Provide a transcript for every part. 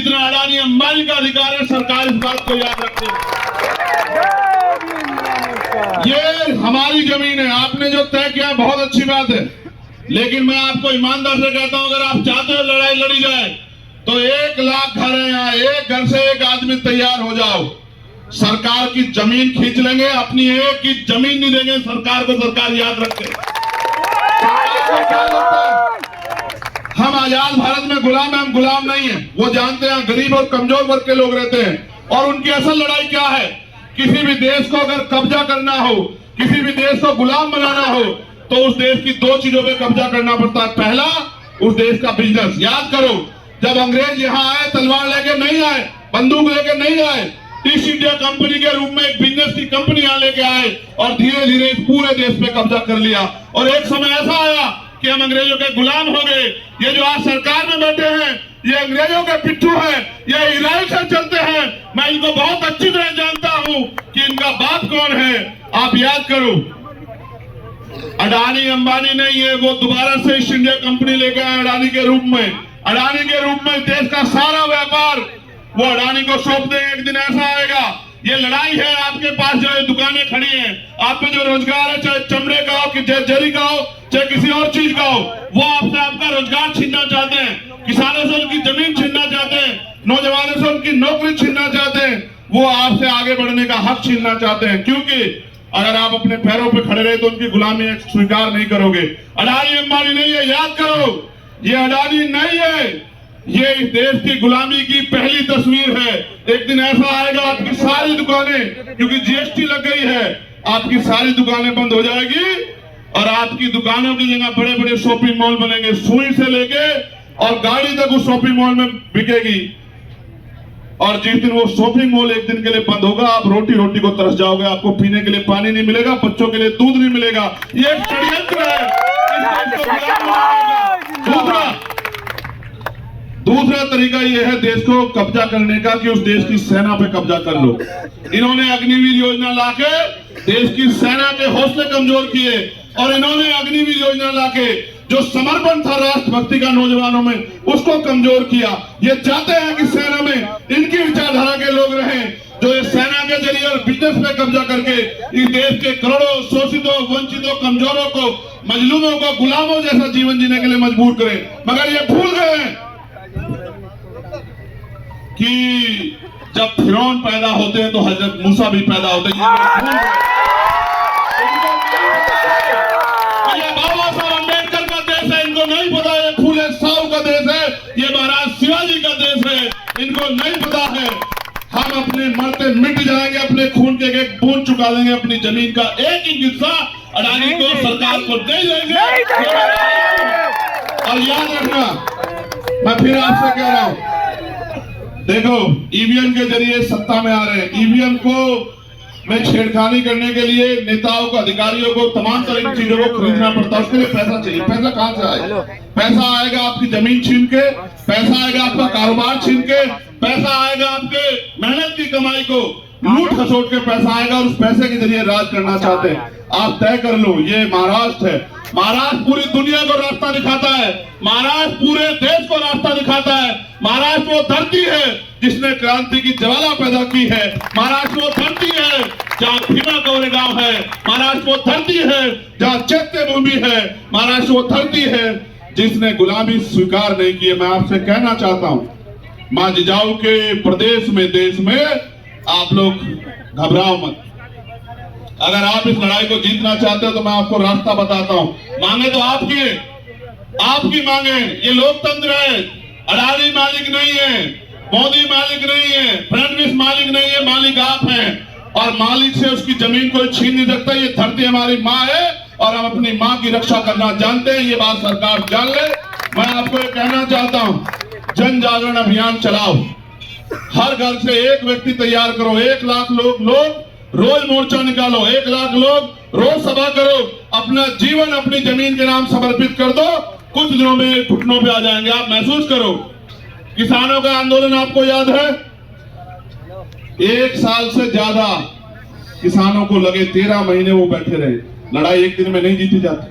जितना अडानी अंबानी का अधिकार है, सरकार इस बात को याद रखे। ये हमारी जमीन है, आपने जो तय किया बहुत अच्छी बात है, लेकिन मैं आपको ईमानदार से कहता हूं, अगर आप चाहते हो लड़ाई लड़ी जाए तो 1 लाख घर है यहाँ, एक घर से एक आदमी तैयार हो जाओ, सरकार की जमीन खींच लेंगे, अपनी एक की जमीन नहीं देंगे सरकार को। सरकार याद रखे, हम आजाद भारत में गुलाम हैं, हम गुलाम नहीं हैं। वो जानते हैं गरीब और कमजोर वर्ग के लोग रहते हैं, और उनकी असल लड़ाई क्या है। किसी भी देश को अगर कब्जा करना हो, किसी भी देश को गुलाम बनाना हो, तो उस देश की 2 चीजों पे कब्जा करना पड़ता है। पहला, उस देश का बिजनेस। याद करो, जब अंग्रेज यहाँ आए तलवार लेके नहीं आए, बंदूक लेके नहीं आए, ईस्ट इंडिया कंपनी के रूप में एक बिजनेस की कंपनी यहाँ लेके आए और धीरे धीरे पूरे देश पे कब्जा कर लिया। और एक समय ऐसा आया कि हम अंग्रेजों के गुलाम हो गए। ये जो आज सरकार में बैठे हैं, ये अंग्रेजों के पिट्ठू हैं, ये इजराइल से चलते हैं। मैं इनको बहुत अच्छी तरह जानता हूं कि इनका बाप कौन है। आप याद करो, अडानी अंबानी नहीं है, वो दोबारा से ईस्ट इंडिया कंपनी लेके आए अडानी के रूप में। अडानी के रूप में देश का सारा व्यापार वो अडानी को सौंप देंगे। एक दिन ऐसा आएगा, ये लड़ाई है। आपके पास जो दुकानें खड़ी हैं, आप पे जो रोजगार है, चाहे चमड़े का हो, चाहे जरी का हो, चाहे किसी और चीज का हो, वो आपसे आपका रोजगार छीनना चाहते हैं, किसानों से उनकी जमीन छीनना चाहते हैं, नौजवानों से उनकी नौकरी छीनना चाहते हैं, वो आपसे आगे बढ़ने का हक छीनना चाहते हैं। क्योंकि अगर आप अपने पैरों पे खड़े रहे तो उनकी गुलामी स्वीकार नहीं करोगे। अडानी अंबानी नहीं है, याद करो, ये अडानी नहीं है, ये इस देश की गुलामी की पहली तस्वीर है। एक दिन ऐसा आएगा, आपकी सारी दुकानें, क्योंकि जीएसटी लग गई है, आपकी सारी दुकानें बंद हो जाएगी और आपकी दुकानों की जगह बड़े बड़े शॉपिंग मॉल बनेंगे। सुई से लेके और गाड़ी तक उस शॉपिंग मॉल में बिकेगी। और जिस दिन वो शॉपिंग मॉल एक दिन के लिए बंद होगा, आप रोटी रोटी को तरस जाओगे, आपको पीने के लिए पानी नहीं मिलेगा, बच्चों के लिए दूध नहीं मिलेगा। ये एक षड्यंत्र है। दूसरा तरीका ये है देश को कब्जा करने का कि उस देश की सेना पे कब्जा कर लो। इन्होंने अग्निवीर योजना लाके देश की सेना के हौसले कमजोर किए, और इन्होंने अग्निवीर योजना लाके जो समर्पण था राष्ट्रभक्ति का नौजवानों में, उसको कमजोर किया। ये चाहते हैं कि सेना में इनकी विचारधारा के लोग रहें, जो ये सेना के जरिए और बिजनेस पे कब्जा करके इस देश के करोड़ों शोषितों, वंचितों, कमजोरों को, मजलूमों को गुलामों जैसा जीवन जीने के लिए मजबूर करें। मगर ये भूल गए कि जब फिरौन पैदा होते हैं तो हजरत मूसा भी पैदा होते हैं। ये बाबा साहब अम्बेडकर का देश है, इनको नहीं पता। ये फूले साहू का देश है, ये महाराज शिवाजी का देश है, इनको नहीं पता है। हम अपने मरते मिट जाएंगे, अपने खून के एक बूंद चुका देंगे, अपनी जमीन का एक ही हिस्सा अडानी को, सरकार को दे देंगे। और याद रखना, मैं फिर आपसे कह रहा हूं, देखो ईवीएम के जरिए सत्ता में आ रहे हैं। ईवीएम को में छेड़खानी करने के लिए नेताओं को, अधिकारियों को तमाम तरह की चीजों को खरीदना पड़ता है। उसके लिए पैसा चाहिए। पैसा कहां से आएगा? पैसा आएगा आपकी जमीन छीन के, पैसा आएगा आपका कारोबार छीन के, पैसा आएगा आपके मेहनत की कमाई को लूट खसोट के पैसा आएगा, और उस पैसे के जरिए राज करना चाहते हैं। आप तय कर लो, ये महाराष्ट्र है। महाराष्ट्र पूरी दुनिया को रास्ता दिखाता है, महाराष्ट्र पूरे देश को रास्ता दिखाता है। महाराष्ट्र वो धरती है जिसने क्रांति की ज्वाला पैदा की है। महाराष्ट्र वो धरती है जहाँ भीमा कोरेगांव है। महाराष्ट्र वो धरती है जहाँ चैत्यभूमि है। महाराष्ट्र वो धरती है जिसने गुलामी स्वीकार नहीं की है। मैं आपसे कहना चाहता हूँ, मां जिजाऊ के प्रदेश में, देश में आप लोग घबराओ मत। अगर आप इस लड़ाई को जीतना चाहते हो तो मैं आपको रास्ता बताता हूं। मांगे तो आपकी मांगे। ये लोकतंत्र है। अडानी मालिक नहीं है, मोदी मालिक नहीं है, फडणवीस मालिक नहीं है, मालिक आप हैं। और मालिक से उसकी जमीन कोई छीन नहीं सकता। ये धरती हमारी माँ है और हम अपनी माँ की रक्षा करना जानते हैं। ये बात सरकार जान ले। मैं आपको ये कहना चाहता हूं, जन जागरण अभियान चलाओ। हर घर से एक व्यक्ति तैयार करो। 1 लाख लोग रोज मोर्चा निकालो। 1 लाख लोग रोज सभा करो। अपना जीवन अपनी जमीन के नाम समर्पित कर दो। कुछ दिनों में घुटनों पे आ जाएंगे। आप महसूस करो। किसानों का आंदोलन आपको याद है, 1 साल से ज्यादा किसानों को लगे, 13 महीने वो बैठे रहे। लड़ाई एक दिन में नहीं जीती जाती।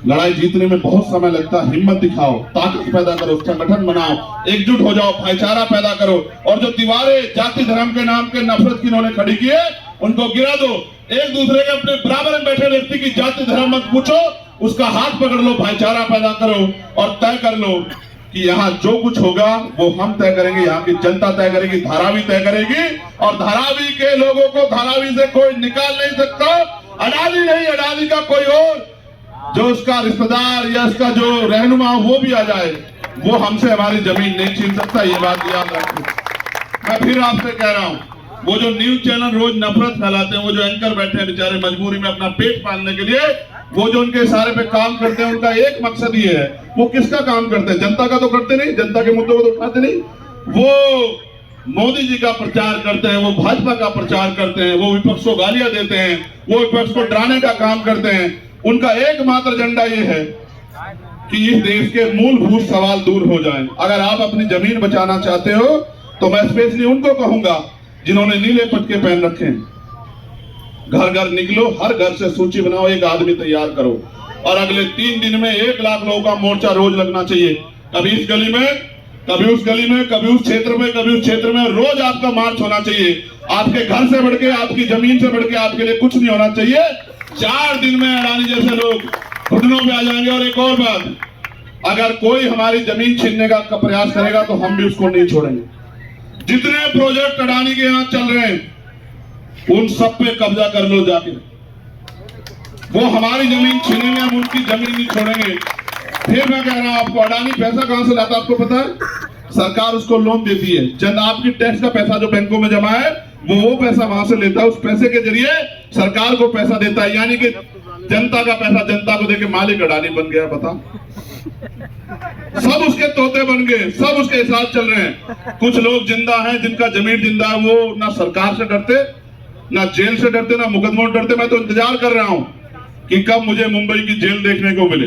लड़ाई जीतने में बहुत समय लगता है। हिम्मत दिखाओ, ताकत पैदा करो, संगठन बनाओ, एकजुट हो जाओ, भाईचारा पैदा करो, और जो दीवारें जाति धर्म के नाम के नफरत की इन्होंने खड़ी की है उनको गिरा दो। एक दूसरे के अपने बराबर में बैठे व्यक्ति की जाति धर्म मत पूछो, उसका हाथ पकड़ लो, भाईचारा पैदा करो और तय कर लो कि यहाँ जो कुछ होगा वो हम तय करेंगे, यहाँ की जनता तय करेगी, धारावी तय करेगी, और धारावी के लोगों को धारावी से कोई निकाल नहीं सकता। अडानी नहीं, अडानी का कोई और जो उसका रिश्तेदार या उसका जो रहनुमा वो भी आ जाए, वो हमसे हमारी जमीन नहीं छीन सकता। ये बात याद रखें। मैं फिर आपसे कह रहा हूँ, वो जो न्यूज चैनल रोज नफरत फैलाते हैं, वो जो एंकर बैठे हैं बेचारे मजबूरी में अपना पेट पालने के लिए, वो जो उनके इशारे पे काम करते हैं, उनका एक मकसद ये है, वो किसका काम करते हैं? जनता का तो करते नहीं, जनता के मुद्दों को तो उठाते नहीं। वो मोदी जी का प्रचार करते हैं, वो भाजपा का प्रचार करते हैं, वो विपक्ष को गालियां देते हैं, वो विपक्ष को डराने का काम करते हैं। उनका एकमात्र एजेंडा ये है कि इस देश के मूलभूत सवाल दूर हो जाएं। अगर आप अपनी जमीन बचाना चाहते हो तो मैं स्पेशली उनको कहूंगा जिन्होंने नीले पटके पहन रखे हैं, घर घर निकलो, हर घर से सूची बनाओ, एक आदमी तैयार करो, और अगले 3 दिन में 1 लाख लोगों का मोर्चा रोज लगना चाहिए। कभी इस गली में, कभी उस गली में, कभी उस क्षेत्र में, कभी उस क्षेत्र में, रोज आपका मार्च होना चाहिए। आपके घर से बढ़ के, आपकी जमीन से बढ़ के आपके लिए कुछ नहीं होना चाहिए। 4 दिन में अडानी जैसे लोग घुटनों पे आ जाएंगे। और एक और बात, अगर कोई हमारी जमीन छीनने का प्रयास करेगा तो हम भी उसको नहीं छोड़ेंगे। जितने प्रोजेक्ट अडानी के यहाँ चल रहे हैं उन सब पे कब्जा कर लो जाके। वो हमारी जमीन छीनेंगे, हम उनकी जमीन नहीं छोड़ेंगे। फिर मैं कह रहा हूं आपको, अडानी पैसा कहां से लाता है आपको पता है? सरकार उसको लोन देती है, जन आपकी टैक्स का पैसा जो बैंकों में जमा है वो पैसा वहां से लेता है, उस पैसे के जरिए सरकार को पैसा देता है। यानी कि जनता का पैसा जनता को देके मालिक अडानी बन गया। बता, सब उसके तोते बन गए, सब उसके साथ चल रहे हैं। कुछ लोग जिंदा हैं जिनका जमीन जिंदा है, वो ना सरकार से डरते, ना जेल से डरते, ना मुकदमों से डरते। मैं तो इंतजार कर रहा हूं कि कब मुझे मुंबई की जेल देखने को मिले।